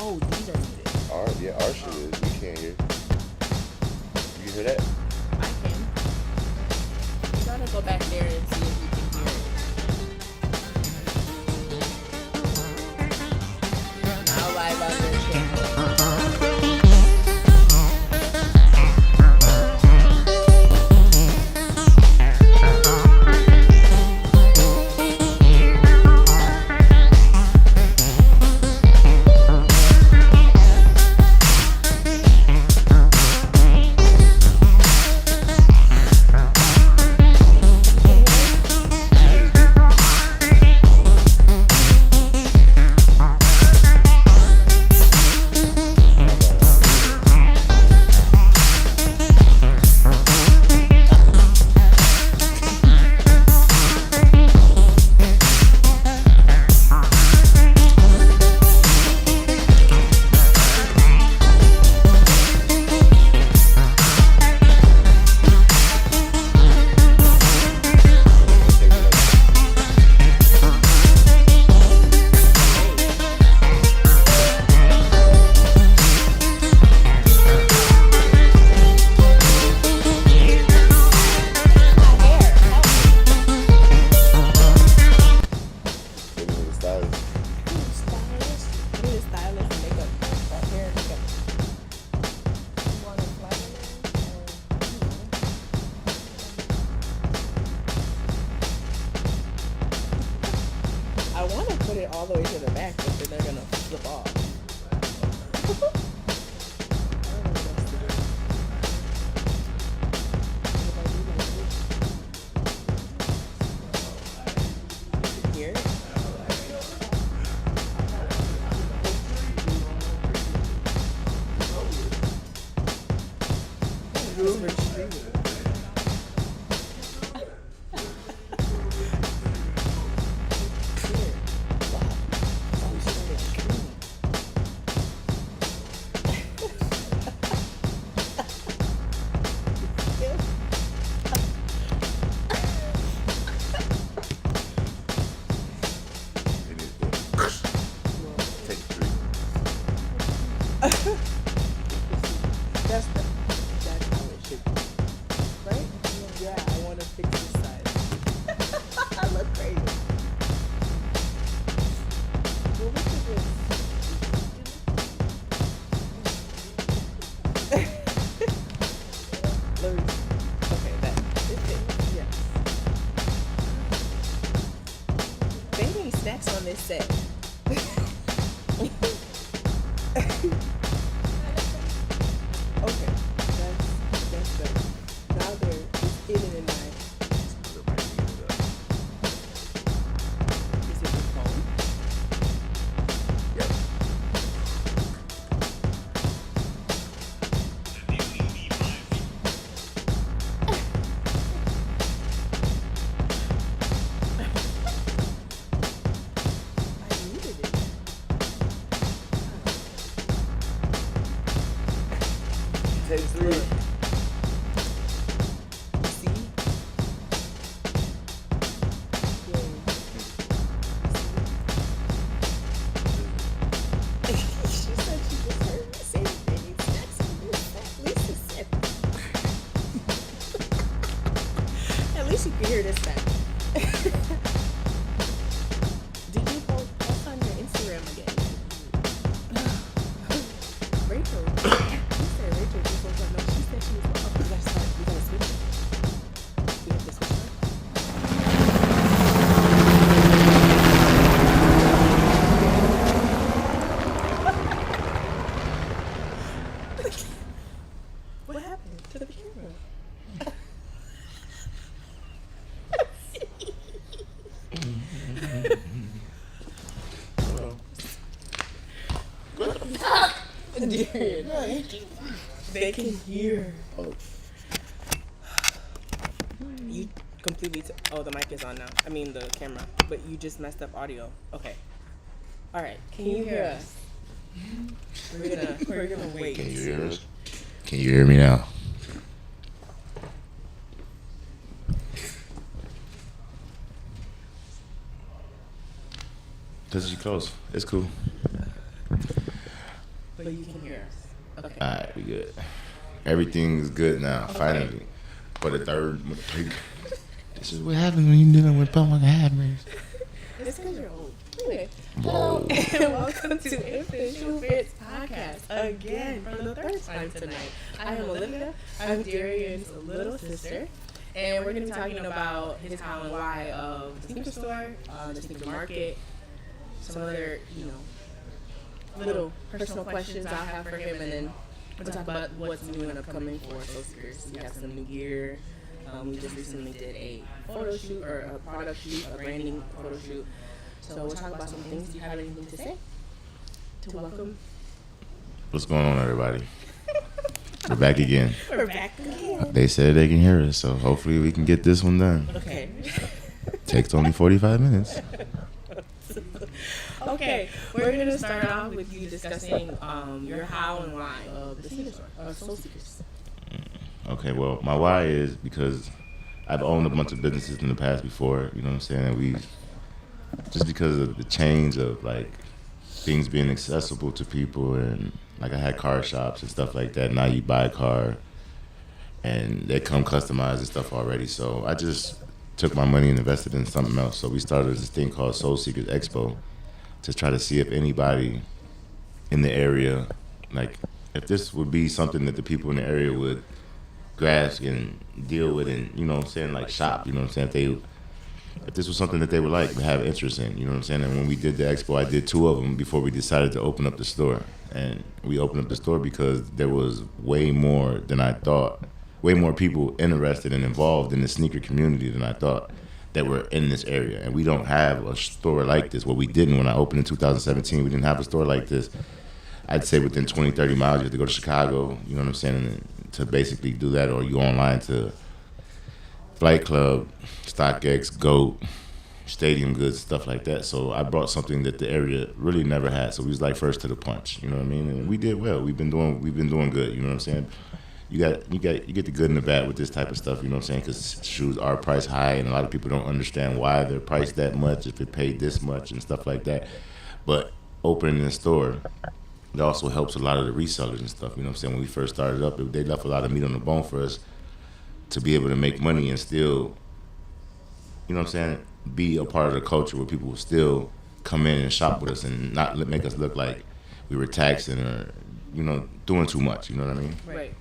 Oh, these are muted. Our shit is. We can't hear. You hear that? I can. You gotta go back there and see if you can hear it. Now live on their channel. All the way to the back, but then they're gonna flip off. Here. That's how it should be, right? Yeah, I want to fix this side. I look crazy. Well, look at this. Let me see. Okay, that is it. Yes. They need snacks on this set. Okay, that's better. Now they're hidden in my. Is it your phone? Yep. I needed it. Take 3. You see? Yeah. She said she just heard me say that they need snacks on this set. Lisa said. At least you can hear this back. Did you post on your Instagram again? Rachel. You said Rachel just woke up. No, she said she was up. We gotta start. We gotta switch. We have to switch now. What happened to the camera? They can hear. Oh, You completely. Oh, the mic is on now. I mean, the camera. But you just messed up audio. Okay. All right. Can you hear us? We're gonna wait. can you hear us? Can you hear me now? This is close. It's cool. but you can hear us. Okay. All right, we good. Everything's good now, finally. For the third. This is what happens when you're dealing with public happiness. It's because you're old. Anyway. Whoa. And welcome to Infinite Shoe Fits Podcast again for the third time tonight. I am Olivia. I'm Darian's little sister. And we're going to be talking about his how and why of the sneaker store, the sneaker market, some other, little personal questions I'll have for him, and then we'll talk about what's new and upcoming for Soul Seekers. We have some new gear. We just recently did a photo shoot, or a product shoot, a branding photo shoot. So we'll talk about some things. Do you have anything to say? To welcome? What's going on, everybody? We're back again. We're back again. They said they can hear us, so hopefully we can get this one done. Okay. Takes only 45 minutes. Okay, we're going to start off with you discussing your how and why of the sneaker store, Soul Seekers. Okay, well, my why is because I've owned a bunch of businesses in the past before, you know what I'm saying? And just because of the change of, like, things being accessible to people, and, like, I had car shops and stuff like that. Now you buy a car, and they come customized and stuff already. So I just took my money and invested in something else. So we started this thing called Soul Seekers Expo to try to see if anybody in the area, like, if this would be something that the people in the area would grasp and deal with and, you know what I'm saying, like, shop, you know what I'm saying, if this was something that they would like to have interest in, you know what I'm saying. And when we did the expo, I did 2 of them before we decided to open up the store. And we opened up the store because there was way more than I thought, way more people interested and involved in the sneaker community than I thought that were in this area. And we don't have a store like this. Well, we didn't when I opened in 2017. We didn't have a store like this. I'd say within 20, 30 miles, you have to go to Chicago, you know what I'm saying, and to basically do that, or you go online to Flight Club, StockX, GOAT, Stadium Goods, stuff like that. So I brought something that the area really never had. So we was like first to the punch, you know what I mean? And we did well. We've been doing good, you know what I'm saying? You get the good and the bad with this type of stuff, you know what I'm saying? Because shoes are priced high, and a lot of people don't understand why they're priced that much, if it paid this much and stuff like that. But opening the store, it also helps a lot of the resellers and stuff, you know what I'm saying? When we first started up, they left a lot of meat on the bone for us to be able to make money and still, you know what I'm saying, be a part of the culture where people will still come in and shop with us and not make us look like we were taxing or, you know, doing too much, you know what I mean? Right.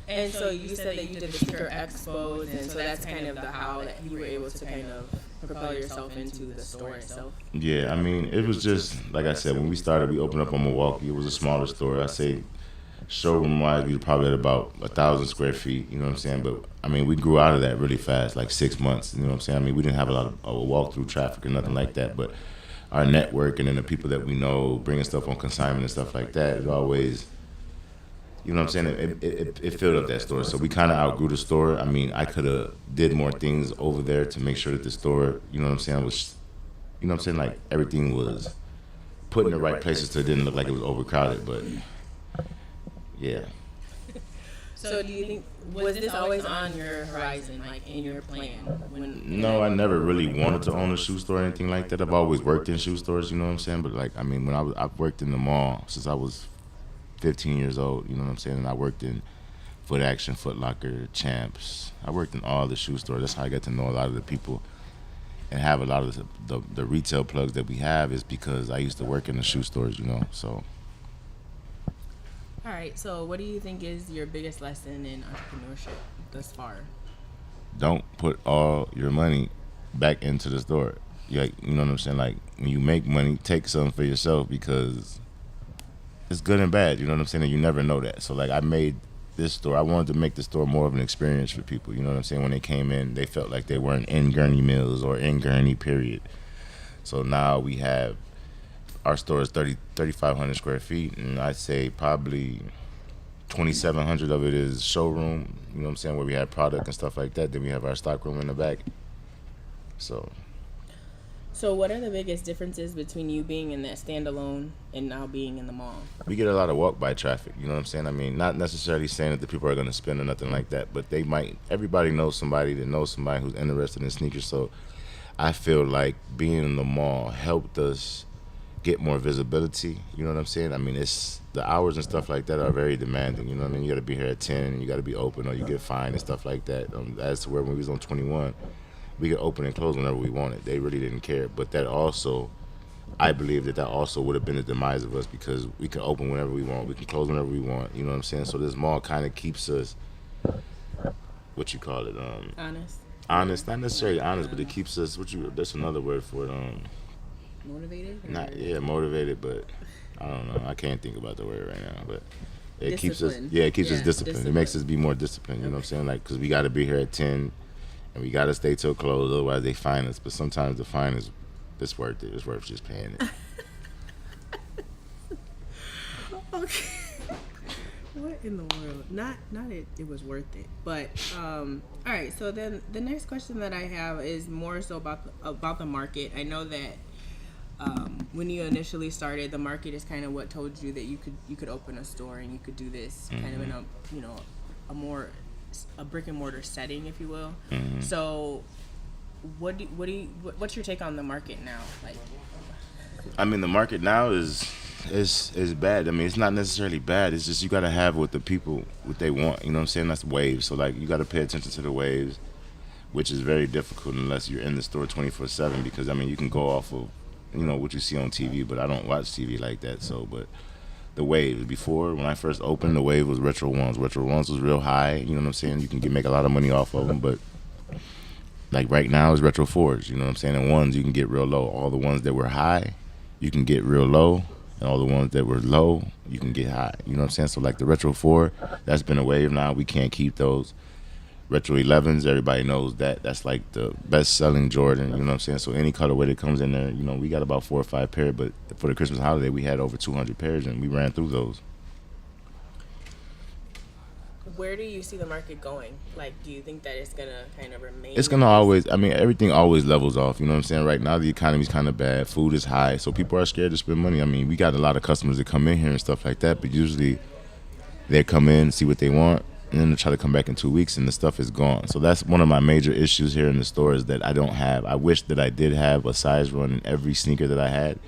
And so you said that you did the sneaker expos, and so that's kind of the how that you were able to kind of propel yourself into the store itself. Yeah, I mean, it was just, like I said, when we started, we opened up on Milwaukee. It was a smaller store. I say showroom-wise, we were probably at about 1,000 square feet, you know what I'm saying? But, I mean, we grew out of that really fast, like 6 months, you know what I'm saying? I mean, we didn't have a lot of walk-through traffic or nothing like that, but our network and then the people that we know, bringing stuff on consignment and stuff like that, it always, you know what I'm saying, it filled up that store. So we kind of outgrew the store. I mean, I could have did more things over there to make sure that the store, you know what I'm saying, was, you know what I'm saying, like everything was put in the right places so it didn't look like it was overcrowded, but yeah. So do you think, was this always on your horizon, like in your plan? No, I never really wanted to own a shoe store or anything like that. I've always worked in shoe stores, you know what I'm saying? But, like, I mean, I've worked in the mall since I was 15 years old, you know what I'm saying? And I worked in Foot Action, Foot Locker, Champs. I worked in all the shoe stores. That's how I got to know a lot of the people and have a lot of the retail plugs that we have is because I used to work in the shoe stores, you know, so. All right, so what do you think is your biggest lesson in entrepreneurship thus far? Don't put all your money back into the store. Like, you know what I'm saying? Like, when you make money, take some for yourself because it's good and bad, you know what I'm saying? And you never know that. So, like, I made this store. I wanted to make the store more of an experience for people, you know what I'm saying? When they came in, they felt like they weren't in Gurney Mills or in Gurney, period. So now we have, our store is 3,500 square feet, and I'd say probably 2,700 of it is showroom, you know what I'm saying, where we have product and stuff like that. Then we have our stock room in the back. So what are the biggest differences between you being in that standalone and now being in the mall? we get a lot of walk-by traffic, you know what I'm saying? I mean, not necessarily saying that the people are going to spend or nothing like that, but everybody knows somebody that knows somebody who's interested in sneakers. So I feel like being in the mall helped us get more visibility. You know what I'm saying? I mean, it's the hours and stuff like that are very demanding. You know what I mean? You got to be here at 10, and you got to be open, or you get fined and stuff like that. As to where when we was on 21, we could open and close whenever we wanted. They really didn't care. But that also, I believe that also would have been the demise of us, because we can open whenever we want, we can close whenever we want. You know what I'm saying? So this mall kind of keeps us, what you call it, honest, not necessarily honest, but it keeps us. That's another word for it. Motivated? Not motivated, but I don't know. I can't think about the word right now, but it keeps us. Yeah, it keeps us disciplined. It makes us be more disciplined. You know what I'm saying? Like, because we got to be here at 10, and we got to stay till close. Otherwise, they fine us. But sometimes the fine is, it's worth it. It's worth just paying it. Okay. What in the world? Not it was worth it. But all right. So then the next question that I have is more so about the market. I know that when you initially started, the market is kind of what told you that you could open a store and you could do this kind of in a brick and mortar setting, if you will. So what's your take on the market now? Like, I mean, the market now is bad. I mean, it's not necessarily bad. It's just you got to have what the people, what they want. You know what I'm saying? That's waves. So, like, you got to pay attention to the waves, which is very difficult unless you're in the store 24/7, because, I mean, you can go off of, what you see on TV, but I don't watch TV like that. So, but the wave, before, when I first opened, the wave was Retro Ones. Retro Ones was real high. You know what I'm saying? You can make a lot of money off of them, but like right now is Retro Fours. You know what I'm saying? And ones you can get real low. All the ones that were high, you can get real low. And all the ones that were low, you can get high. You know what I'm saying? So like the Retro 4, that's been a wave now. We can't keep those. Retro 11s, everybody knows that. That's like the best-selling Jordan. You know what I'm saying? So any colorway that comes in there, we got about 4 or 5 pairs. But for the Christmas holiday, we had over 200 pairs, and we ran through those. Where do you see the market going? Like, do you think that it's going to kind of remain? It's going to always, everything always levels off. You know what I'm saying? Right now, the economy's kind of bad. Food is high. So people are scared to spend money. I mean, we got a lot of customers that come in here and stuff like that. But usually, they come in, see what they want, and then they try to come back in 2 weeks, and the stuff is gone. So that's one of my major issues here in the store, is that I don't have. I wish that I did have a size run in every sneaker that I had.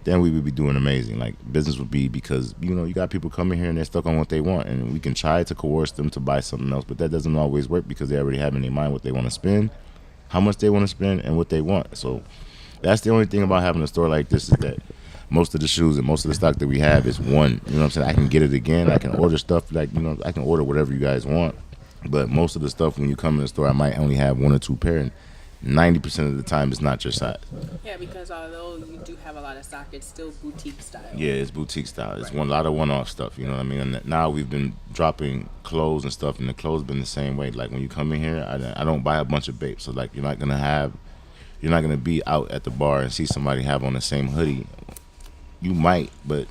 Then we would be doing amazing. Like, business would be, because, you got people coming here and they're stuck on what they want, and we can try to coerce them to buy something else, but that doesn't always work, because they already have in their mind what they want to spend, how much they want to spend, and what they want. So that's the only thing about having a store like this, is that most of the shoes and most of the stock that we have is one. You know what I'm saying? I can get it again. I can order stuff, like, I can order whatever you guys want, but most of the stuff, when you come in the store, I might only have 1 or 2 pair, and 90% of the time it's not your size. Yeah, because although you do have a lot of stock, it's still boutique style. Yeah, it's boutique style. It's a lot of one-off stuff, you know what I mean? And now we've been dropping clothes and stuff, and the clothes been the same way. Like, when you come in here, I don't buy a bunch of babes. So, like, you're not gonna be out at the bar and see somebody have on the same hoodie. You might, but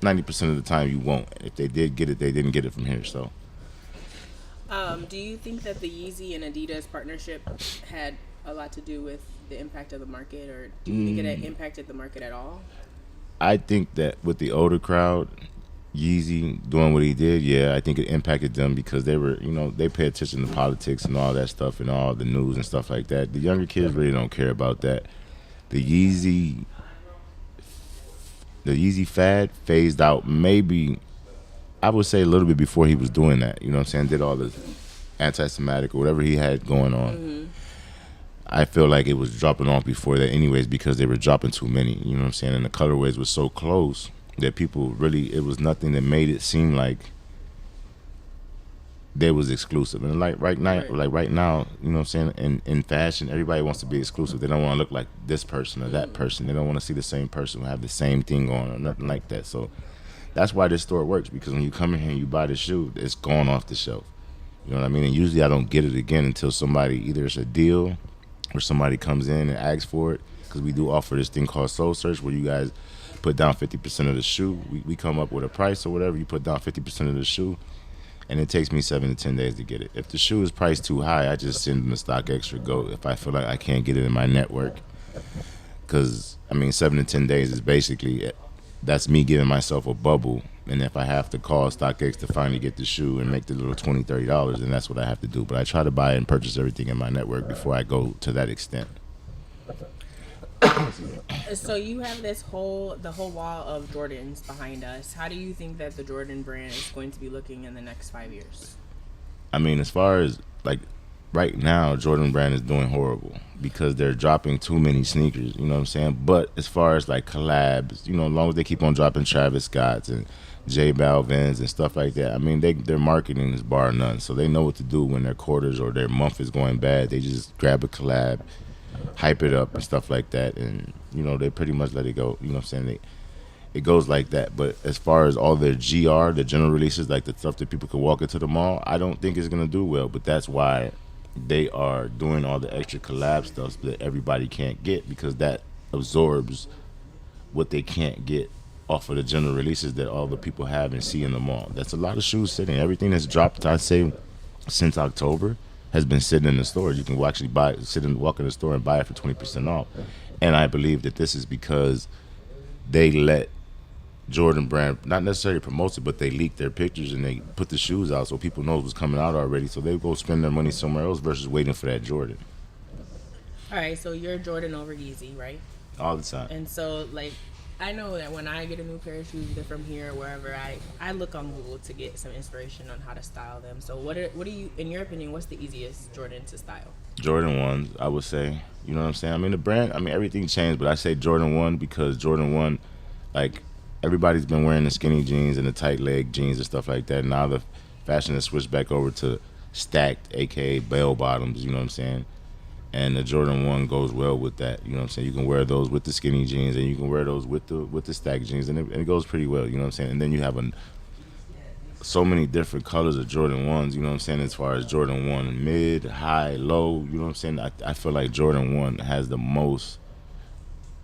90% of the time you won't. If they did get it, they didn't get it from here, so. Do you think that the Yeezy and Adidas partnership had a lot to do with the impact of the market, or do you think it had impacted the market at all? I think that with the older crowd, Yeezy doing what he did, yeah, I think it impacted them, because they were, they pay attention to politics and all that stuff and all the news and stuff like that. The younger kids really don't care about that. The Yeezy fad phased out maybe, I would say, a little bit before he was doing that. You know what I'm saying? Did all the anti-Semitic or whatever he had going on. Mm-hmm. I feel like it was dropping off before that anyways, because they were dropping too many. You know what I'm saying? And the colorways were so close that people really, it was nothing that made it seem like they was exclusive. And like right now, you know what I'm saying, in fashion, everybody wants to be exclusive. They don't want to look like this person or that person. They don't want to see the same person have the same thing on or nothing like that. So that's why this store works, because when you come in here and you buy the shoe, it's gone off the shelf. You know what I mean? And usually I don't get it again until somebody, either it's a deal or somebody comes in and asks for it, because we do offer this thing called Soul Search, where you guys put down 50% of the shoe. We come up with a price or whatever. You put down 50% of the shoe, and it takes me 7 to 10 days to get it. If the shoe is priced too high, I just send them the stock extra go if I feel like I can't get it in my network. Because, 7 to 10 days is basically, that's me giving myself a bubble. And if I have to call StockX to finally get the shoe and make the little $20, $30, then that's what I have to do. But I try to buy and purchase everything in my network before I go to that extent. So you have the whole wall of Jordans behind us. How do you think that the Jordan brand is going to be looking in the next 5 years? I mean, as far as like right now, Jordan Brand is doing horrible because they're dropping too many sneakers. You know what I'm saying? But as far as like collabs, as long as they keep on dropping Travis Scotts and J Balvin's and stuff like that, I mean, their marketing is bar none. So they know what to do when their quarters or their month is going bad. They just grab a collab, hype it up and stuff like that, and they pretty much let it go. You know what I'm saying? It goes like that. But as far as all their the general releases, like the stuff that people could walk into the mall, I don't think it's gonna do well. But that's why they are doing all the extra collab stuff that everybody can't get, because that absorbs what they can't get off of the general releases that all the people have and see in the mall. That's a lot of shoes sitting. Everything that's dropped, I'd say, since October has been sitting in the stores. You can actually walk in the store and buy it for 20% off. And I believe that this is because they let Jordan Brand not necessarily promote it, but they leak their pictures and they put the shoes out so people know what's coming out already. So they go spend their money somewhere else versus waiting for that Jordan. All right, so you're Jordan over Yeezy, right? All the time. And so, like, I know that when I get a new pair of shoes, either from here or wherever, I look on Google to get some inspiration on how to style them. So what do you, in your opinion, what's the easiest Jordan to style? Jordan 1s, I would say. You know what I'm saying? I mean, the brand, everything changed, but I say Jordan 1 because Jordan 1, like, everybody's been wearing the skinny jeans and the tight leg jeans and stuff like that. Now the fashion has switched back over to stacked, aka bell bottoms, you know what I'm saying? And the Jordan 1 goes well with that, you know what I'm saying? You can wear those with the skinny jeans and you can wear those with the stacked jeans, and it goes pretty well, you know what I'm saying? And then you have so many different colors of Jordan 1s, you know what I'm saying, as far as Jordan 1 mid, high, low, you know what I'm saying? I feel like Jordan 1 has the most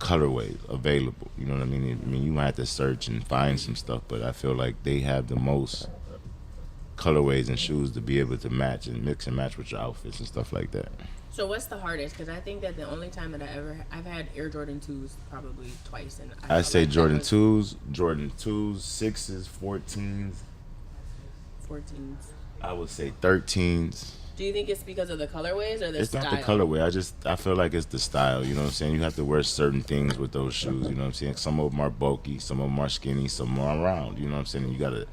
colorways available, you know what I mean? I mean, you might have to search and find some stuff, but I feel like they have the most colorways and shoes to be able to match and mix and match with your outfits and stuff like that. So what's the hardest? Because I think that the only time that I've had Air Jordan 2s probably twice, and I say like Jordan 2s, 6s, 14s. 14s. I would say 13s. Do you think it's because of the colorways or the style? It's not the colorway. I feel like it's the style. You know what I'm saying? You have to wear certain things with those shoes. You know what I'm saying? Some of them are bulky, some of them are skinny, some of them are round. You know what I'm saying? Your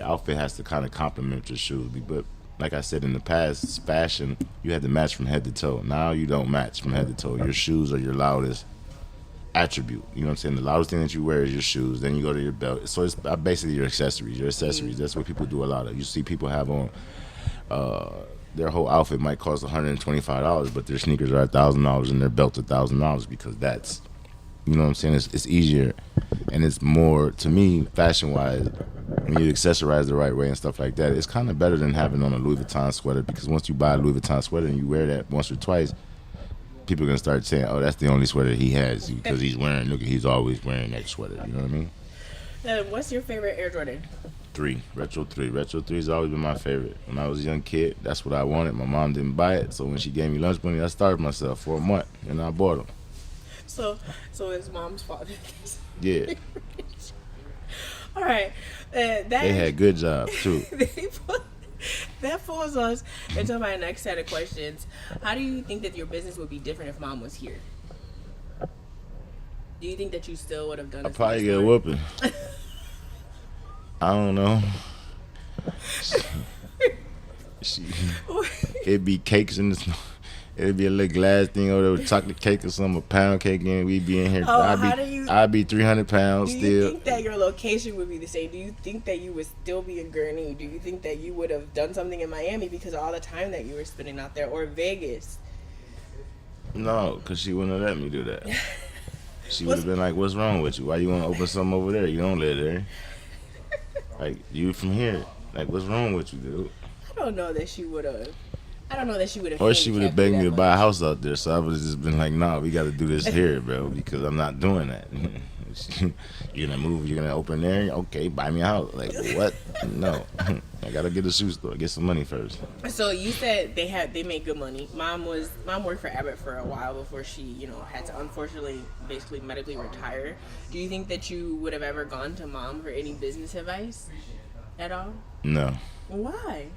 outfit has to kind of complement your shoes. But like I said, in the past, fashion, you had to match from head to toe. Now you don't match from head to toe. Your shoes are your loudest attribute. You know what I'm saying? The loudest thing that you wear is your shoes. Then you go to your belt. So it's basically your accessories. That's what people do a lot of. You see people have on their whole outfit might cost $125, but their sneakers are $1,000 and their belt's $1,000 because that's, you know what I'm saying? It's easier and it's more, to me, fashion-wise, when you accessorize the right way and stuff like that, it's kind of better than having on a Louis Vuitton sweater, because once you buy a Louis Vuitton sweater and you wear that once or twice, people are going to start saying, oh, that's the only sweater he has because he's always wearing that sweater. You know what I mean? What's your favorite Air Jordan? Retro 3 has always been my favorite. When I was a young kid, that's what I wanted. My mom didn't buy it, so when she gave me lunch money, I starved myself for a month, and I bought them. So it's mom's fault. Yeah. All right. They had good jobs, too. That falls us into my next set of questions. How do you think that your business would be different if mom was here? Do you think that you still would have done it? I'd probably get a whooping. I don't know. It'd be cakes in the snow. It'd be a little glass thing over there with chocolate cake or something, a pound cake in. We'd be in here. I'd be 300 pounds still. Do you think that your location would be the same? Do you think that you would still be in Gurnee? Do you think that you would have done something in Miami because of all the time that you were spending out there, or Vegas? No, because she wouldn't have let me do that. She would have been like, what's wrong with you? Why you want to open something over there? You don't live there. Like, you from here. Like, what's wrong with you, dude? I don't know that she would have. Or she would have begged me to buy a house out there, so I would have just been like, nah, we got to do this here, bro, because I'm not doing that. You're going to move, you're going to open there? Okay, buy me a house. Like, what? No. I got to get a shoe store, get some money first. So you said they made good money. Mom worked for Abbott for a while before she, had to unfortunately basically medically retire. Do you think that you would have ever gone to mom for any business advice at all? No. Why?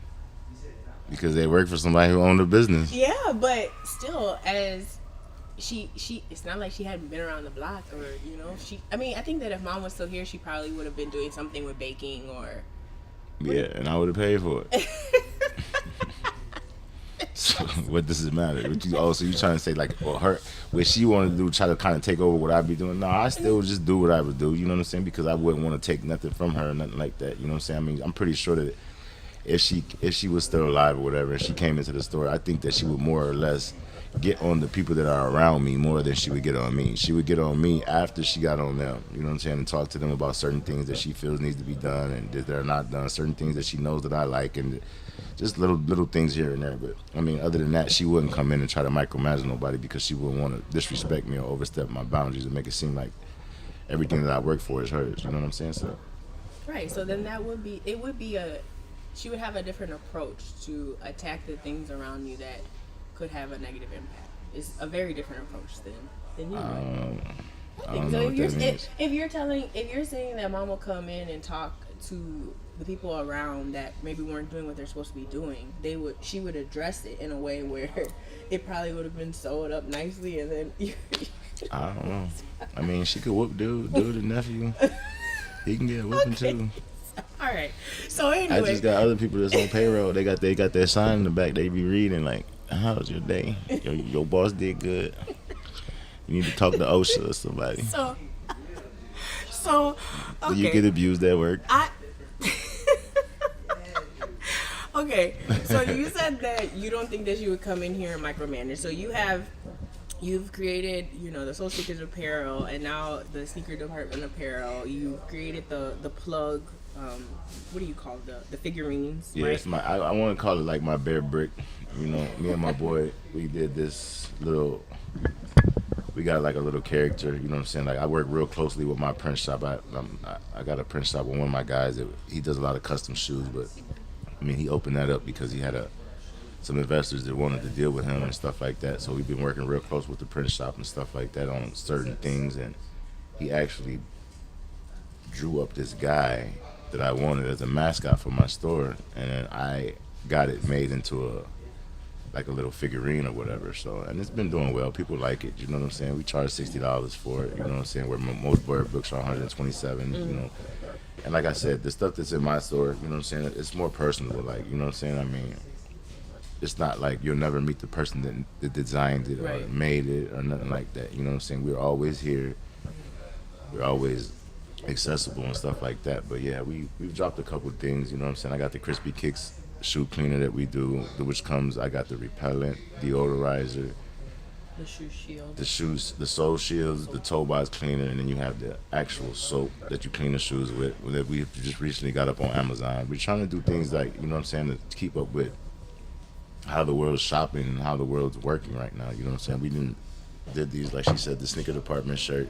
Because they work for somebody who owned a business. Yeah, but still, as she it's not like she hadn't been around the block, or I mean, I think that if mom was still here, she probably would have been doing something with baking or Yeah, and I would have paid for it. So what does it matter? So you trying to say like, well, what she wanted to do, try to kind of take over what I'd be doing? No, I still just do what I would do. You know what I'm saying? Because I wouldn't want to take nothing from her or nothing like that. You know what I'm saying? I mean, I'm pretty sure that if she was still alive or whatever, and she came into the store, I think that she would more or less get on the people that are around me more than she would get on me. She would get on me after she got on them. You know what I'm saying? And talk to them about certain things that she feels needs to be done and that they're not done. Certain things that she knows that I like, and just little things here and there. But I mean, other than that, she wouldn't come in and try to micromanage nobody, because she wouldn't want to disrespect me or overstep my boundaries and make it seem like everything that I work for is hers. You know what I'm saying? So right. So then she would have a different approach to attack the things around you that could have a negative impact. It's a very different approach than you. I don't know what that means. If you're saying that mom will come in and talk to the people around that maybe weren't doing what they're supposed to be doing, she would address it in a way where it probably would have been sewed up nicely, and then I don't know. I mean, she could whoop dude the nephew. He can get whooping too. All right. So anyway, I just got other people that's on payroll. They got their sign in the back. They be reading like, "How's your day? Your boss did good. You need to talk to OSHA or somebody." So okay. Do you get abused at work? Okay. So you said that you don't think that you would come in here and micromanage. So you've created, the Soul Seekers apparel, and now the sneaker department apparel. You've created the plug. What do you call the figurines? Yeah, right? it's I want to call it like my bear brick. Me and my boy, we did this little. We got like a little character. You know what I'm saying? Like, I work real closely with my print shop. I got a print shop with one of my guys. He does a lot of custom shoes, but I mean, he opened that up because he had some investors that wanted to deal with him and stuff like that. So we've been working real close with the print shop and stuff like that on certain things. And he actually drew up this guy that I wanted as a mascot for my store, and then I got it made into a little figurine or whatever. So, and it's been doing well. People like it. You know what I'm saying? We charge $60 for it. You know what I'm saying? Where most bird books are $127. You know. And like I said, the stuff that's in my store, you know what I'm saying, it's more personable. Like, you know what I'm saying? I mean, it's not like you'll never meet the person that designed it or made it or nothing like that. You know what I'm saying? We're always here. We're always accessible and stuff like that. But yeah, we've dropped a couple things. You know what I'm saying? I got the Crispy Kicks shoe cleaner that we do, which comes. I got the repellent, deodorizer, the shoe shield, the sole shields, the toe box cleaner, and then you have the actual soap that you clean the shoes with that we just recently got up on Amazon. We're trying to do things like, you know what I'm saying, to keep up with how the world's shopping and how the world's working right now. You know what I'm saying? Did these, like she said, the sneaker department shirt.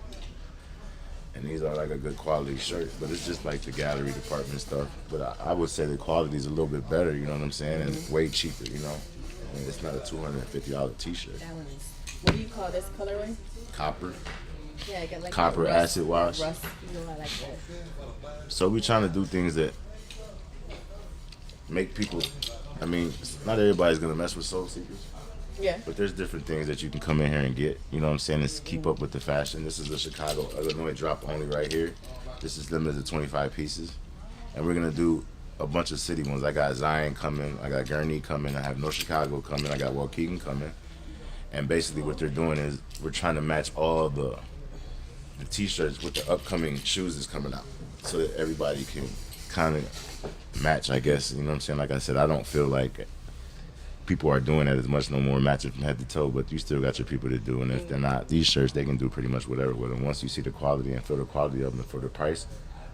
And these are like a good quality shirt, but it's just like the gallery department stuff. But I would say the quality is a little bit better, you know what I'm saying, and way cheaper, you know. I mean, it's not a $250 t-shirt. That one is, what do you call this colorway? Copper. Yeah, I got like copper rust, acid wash. Rust, I like that. So we're trying to do things that make people, I mean, not everybody's going to mess with Soul Seekers. Yeah. But there's different things that you can come in here and get. You know what I'm saying? It's keep up with the fashion. This is a Chicago, Illinois drop only right here. This is limited to 25 pieces. And we're going to do a bunch of city ones. I got Zion coming. I got Gurney coming. I have North Chicago coming. I got Waukegan coming. And basically what they're doing is we're trying to match all the T-shirts with the upcoming shoes that's coming out, so that everybody can kind of match, I guess. You know what I'm saying? Like I said, I don't feel like people are doing that as much no more, matching from head to toe, but you still got your people to do. And if they're not these shirts, they can do pretty much whatever with them. Once you see the quality and feel the quality of them for the price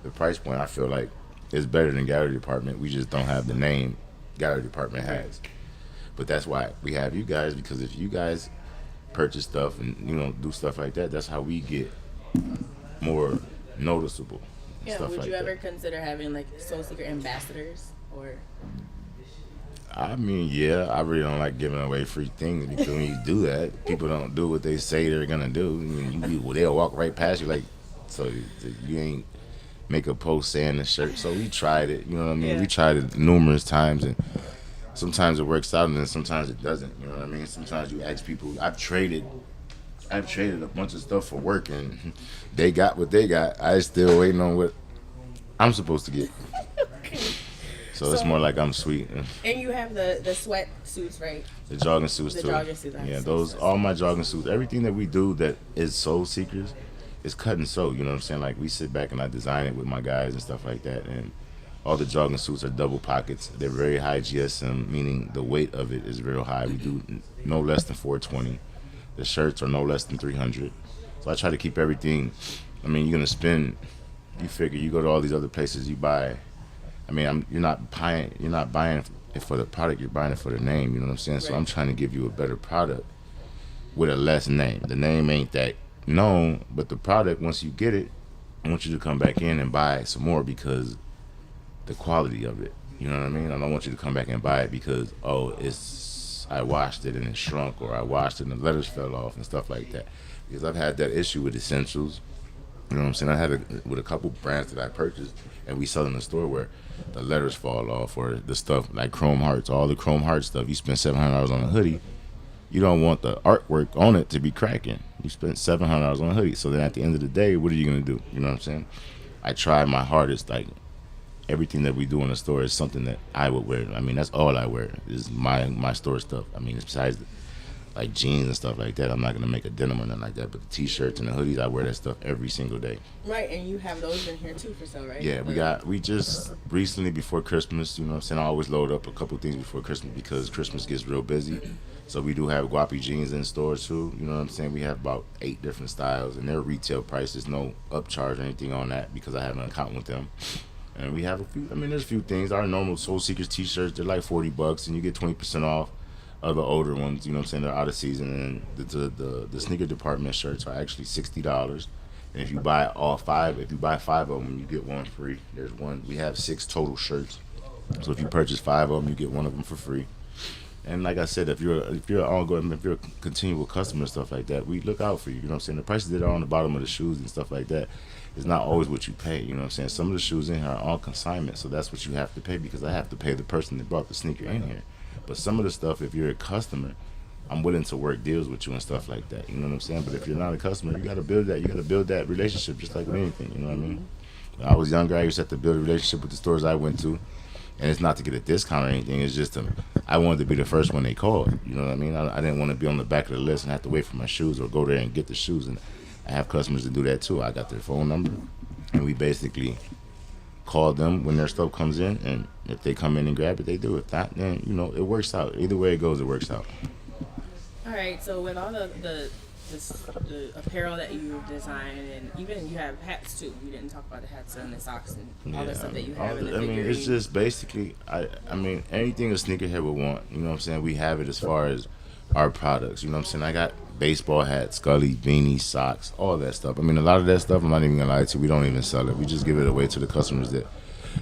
point, I feel like it's better than Gallery Department. We just don't have the name Gallery Department has. But that's why we have you guys, because if you guys purchase stuff and, you know, do stuff like that, that's how we get more noticeable. Yeah, stuff would like you ever that. consider having like Soul Seeker ambassadors, or? I mean, yeah, I really don't like giving away free things, because when you do that, people don't do what they say they're gonna do. They'll walk right past you, like, so you ain't make a post saying the shirt. So we tried it, you know what I mean? Yeah. We tried it numerous times, and sometimes it works out, and then sometimes it doesn't. You know what I mean? Sometimes you ask people. I've traded I've traded a bunch of stuff for work, and they got what they got. I still waiting on what I'm supposed to get. So it's more like I'm sweet. And you have the sweat suits, right? The jogging suits too. Jogging suits. Yeah, those all my jogging suits. Everything that we do that is soul seekers is cut and sew. You know what I'm saying? Like we sit back and I design it with my guys and stuff like that. And all the jogging suits are double pockets. They're very high GSM, meaning the weight of it is real high. We do no less than 420. The shirts are no less than 300. So I try to keep everything. I mean, you're gonna spend. You figure you go to all these other places, you buy. I mean, you're not buying it for the product. You're buying it for the name. You know what I'm saying? Right. So I'm trying to give you a better product with a less name. The name ain't that known, but the product, once you get it, I want you to come back in and buy some more because the quality of it. You know what I mean? I don't want you to come back and buy it because I washed it and it shrunk, or I washed it and the letters fell off and stuff like that. Because I've had that issue with essentials. You know what I'm saying? I had it with a couple brands that I purchased and we sell in the store where the letters fall off, or the stuff like Chrome Hearts, all the Chrome Heart stuff. You spend $700 on a hoodie. You don't want the artwork on it to be cracking. You spent $700 on a hoodie. So then at the end of the day, what are you going to do? You know what I'm saying? I try my hardest. Like everything that we do in the store is something that I would wear. I mean, that's all I wear is my store stuff. I mean, besides like jeans and stuff like that, I'm not gonna make a denim or nothing like that. But the t-shirts and the hoodies, I wear that stuff every single day. Right, and you have those in here too for sale, right? Yeah, we just recently before Christmas, you know what I'm saying, I always load up a couple things before Christmas because Christmas gets real busy. So we do have guapi jeans in stores too. You know what I'm saying? We have about 8 different styles, and their retail prices, no upcharge or anything on that because I have an account with them. And we have a few. I mean, there's a few things. Our normal Soul Seekers t-shirts, they're like $40, and you get 20% off. Other older ones, you know what I'm saying, they're out of season, and the sneaker department shirts are actually $60. And if you buy all 5, if you buy 5 of them, you get one free. We have 6 total shirts, so if you purchase 5 of them, you get one of them for free. And like I said, if you're a continual customer and stuff like that, we look out for you. You know what I'm saying? The prices that are on the bottom of the shoes and stuff like that is not always what you pay. You know what I'm saying? Some of the shoes in here are on consignment, so that's what you have to pay because I have to pay the person that brought the sneaker in here. But some of the stuff, if you're a customer, I'm willing to work deals with you and stuff like that. You know what I'm saying? But if you're not a customer, you got to build that. You got to build that relationship just like with anything. You know what I mean? When I was younger, I used to have to build a relationship with the stores I went to. And it's not to get a discount or anything. It's just I wanted to be the first one they called. You know what I mean? I didn't want to be on the back of the list and have to wait for my shoes or go there and get the shoes. And I have customers that do that too. I got their phone number, and we basically call them when their stuff comes in, and if they come in and grab it, they do. If not, then it works out. Either way it goes, it works out. All right. So with all the apparel that you design, and even you have hats too. We didn't talk about the hats and the socks and all the stuff that you have in the figurine. It's just basically, I mean, anything a sneakerhead would want. You know what I'm saying? We have it as far as our products. You know what I'm saying? I got baseball hats, Scully, beanies, socks, all that stuff. I mean, a lot of that stuff, I'm not even gonna lie to you, we don't even sell it. We just give it away to the customers that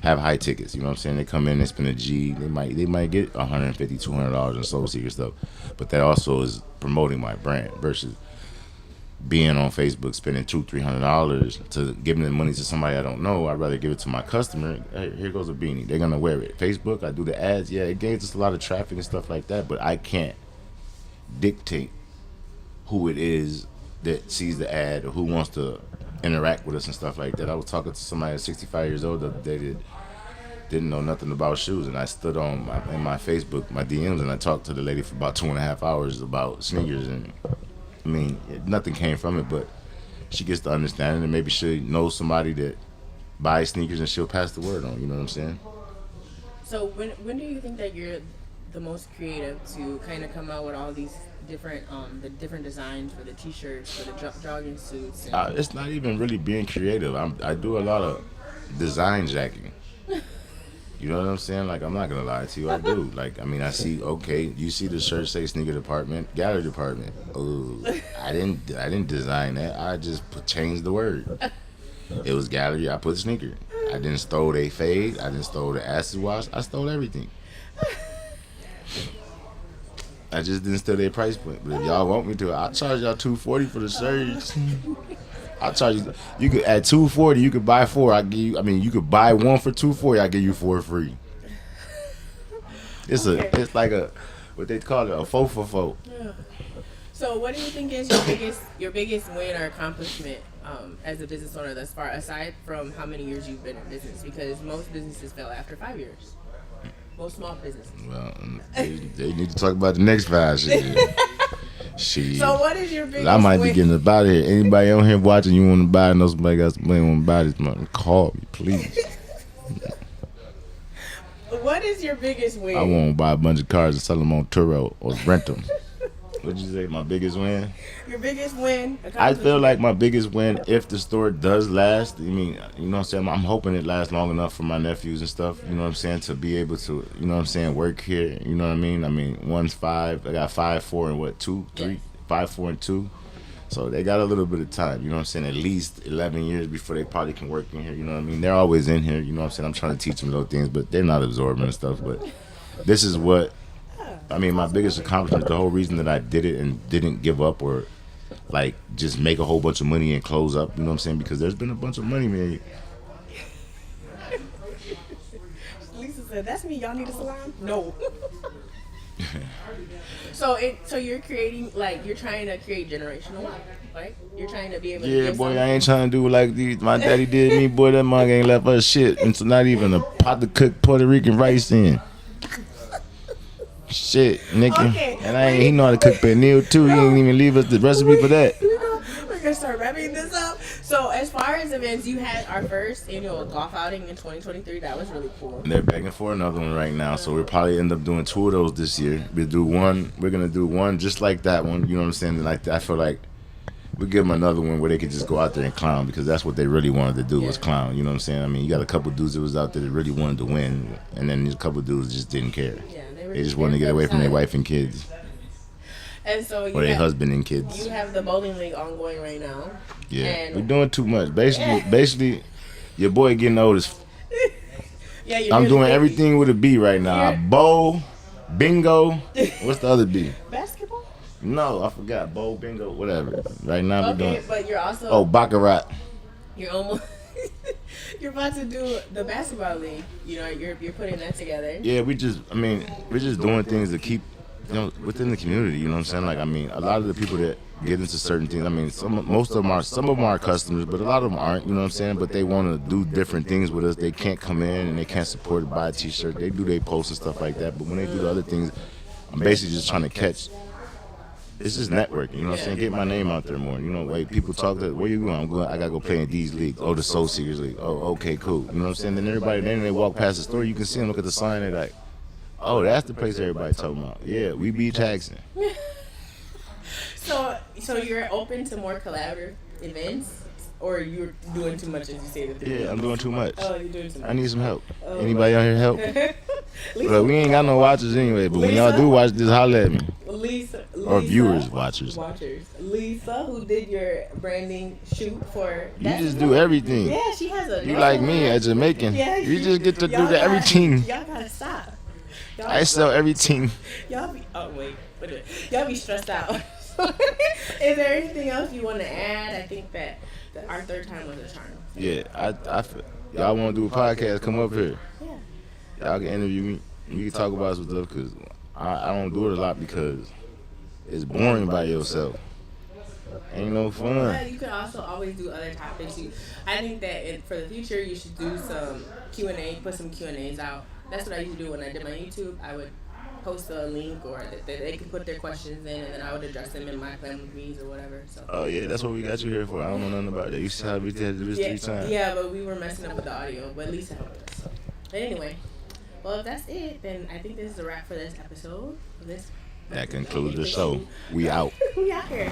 have high tickets. You know what I'm saying? They come in, they spend a G, they might get $150, $200 in Soul Seeker stuff. But that also is promoting my brand versus being on Facebook spending $200-$300 to giving the money to somebody I don't know. I'd rather give it to my customer. Hey, here goes a beanie. They're gonna wear it. Facebook, I do the ads. Yeah, it gains us a lot of traffic and stuff like that, but I can't dictate who it is that sees the ad or who wants to interact with us and stuff like that. I was talking to somebody at 65 years old the other day that didn't know nothing about shoes, and I stood in my Facebook, my DMs, and I talked to the lady for about 2.5 hours about sneakers, and I mean, nothing came from it, but she gets to understand it, and maybe she knows somebody that buys sneakers and she'll pass the word on, you know what I'm saying? So when do you think that you're the most creative to kind of come out with all these different the different designs for the t-shirts, for the jogging suits? It's not even really being creative. I do a lot of design jacking. You know what I'm saying? Like, I'm not gonna lie to you, I do. Like, I mean, I see, okay, you see the shirt say sneaker department, gallery department. Oh, I didn't design that. I just changed the word. It was gallery, I put sneaker. I didn't stole they fade, I didn't stole the acid wash, I stole everything. I just didn't steal their price point. But if y'all want me to, I'll charge y'all $240 for the shirts. I'll charge you could at $240, you could buy 4. You could buy 1 for $240, I give you 4 free. It's like what they call it, a 4 for 4. Yeah. So, what do you think is your biggest win or accomplishment as a business owner thus far, aside from how many years you've been in business? Because most businesses fail after 5 years. Most small businesses. Well, they need to talk about the next 5 years. Shit. So, what is your biggest? I might win? be getting up out of here. Anybody on here watching, you want to buy? Know somebody got some money want to buy this money? Call me, please. What is your biggest win? I want to buy a bunch of cars and sell them on Turo or rent them. What'd you say? My biggest win? Your biggest win? I feel like my biggest win, if the store does last, I mean, you know what I'm saying? I'm hoping it lasts long enough for my nephews and stuff, you know what I'm saying, to be able to, you know what I'm saying, work here, you know what I mean? I mean, one's 5, I got 5, 4, and what, 2, 3? 5, 4, and 2. So they got a little bit of time, you know what I'm saying, at least 11 years before they probably can work in here, you know what I mean? They're always in here, you know what I'm saying? I'm trying to teach them little things, but they're not absorbing and stuff, but this is what, I mean, my biggest accomplishment, the whole reason that I did it and didn't give up or, like, just make a whole bunch of money and close up, you know what I'm saying? Because there's been a bunch of money made. Lisa said, "That's me. Y'all need a salon?" No. So you're creating, like, you're trying to create generational wealth, right? You're trying to be able to Yeah, give boy, something. I ain't trying to do like my daddy did me. Boy, that mug ain't left us shit. And so not even a pot to cook Puerto Rican rice in. Shit, nigga. Okay. And he know how to cook pernil too. He ain't even leave us the recipe for that. We're gonna start wrapping this up. So as far as events, you had our first annual golf outing in 2023. That was really cool. And they're begging for another one right now, so we'll probably end up doing 2 of those this year. We're gonna do one just like that one. You know what I'm saying? Like I feel like we give them another one where they could just go out there and clown, because that's what they really wanted to do was clown. You know what I'm saying? I mean, you got a couple dudes that was out there that really wanted to win, and then there's a couple dudes just didn't care. Yeah, They just wanted to get away from their wife and kids, and so or their husband and kids. You have the bowling league ongoing right now. Yeah, and we're doing too much. Basically, your boy getting old as. Yeah, you're I'm really doing busy. everything with a B right now. I bowl, bingo. What's the other B? Basketball? No, I forgot. Bowl, bingo, whatever. Right now we're doing. Okay, but you're also. Oh, baccarat. You're almost. You're about to do the basketball league. You know, you're putting that together. Yeah, we're just doing things to keep, within the community. You know what I'm saying? Like, I mean, a lot of the people that get into certain things, I mean, some of them are customers, but a lot of them aren't. You know what I'm saying? But they want to do different things with us. They can't come in and they can't support buy a T-shirt. They do their posts and stuff like that. But when they do the other things, I'm basically just trying to catch. It's just networking, you know what I'm saying? Get my name out there more. You know, like people talk that, where you going? I gotta go play in these leagues. Oh, the Soul Seekers League. Oh, okay, cool. You know what I'm saying? Then they walk past the store, you can see them look at the sign, they're like, oh, that's the place everybody talking about. Yeah, we be taxing. So you're open to more collaborative events, or you're doing too much, as you say? Yeah, I'm doing too much. Oh, you're doing too much. I need some help. Anybody out here help? Lisa, But we ain't got no watchers anyway. But when y'all do watch, just holler at me. Lisa, Or viewers, watchers. Lisa, who did your branding shoot for. You just do everything. Yeah, she has a. You like me, a Jamaican. Yeah, You just get to do y'all everything. Y'all gotta stop. I sell everything. Y'all be. Oh wait, y'all be stressed out. Is there anything else you want to add? I think that our third time was a charm. Yeah, y'all want to do a podcast? Come up here. Yeah. Y'all can interview me. We can talk about some stuff, because I don't do it a lot because it's boring by yourself. Ain't no fun. But you could also always do other topics. I think that for the future, you should do some Q&A, put some Q&As out. That's what I used to do when I did my YouTube. I would post a link, or that they could put their questions in, and then I would address them in my Plan with Me's or whatever. So. Oh yeah, that's what we got you here for. I don't know nothing about that. You see how we had to do this 3 times. Yeah, but we were messing up with the audio, but Lisa helped us. But anyway, well, if that's it, then I think this is a wrap for this episode. That concludes the show. We out. We out here.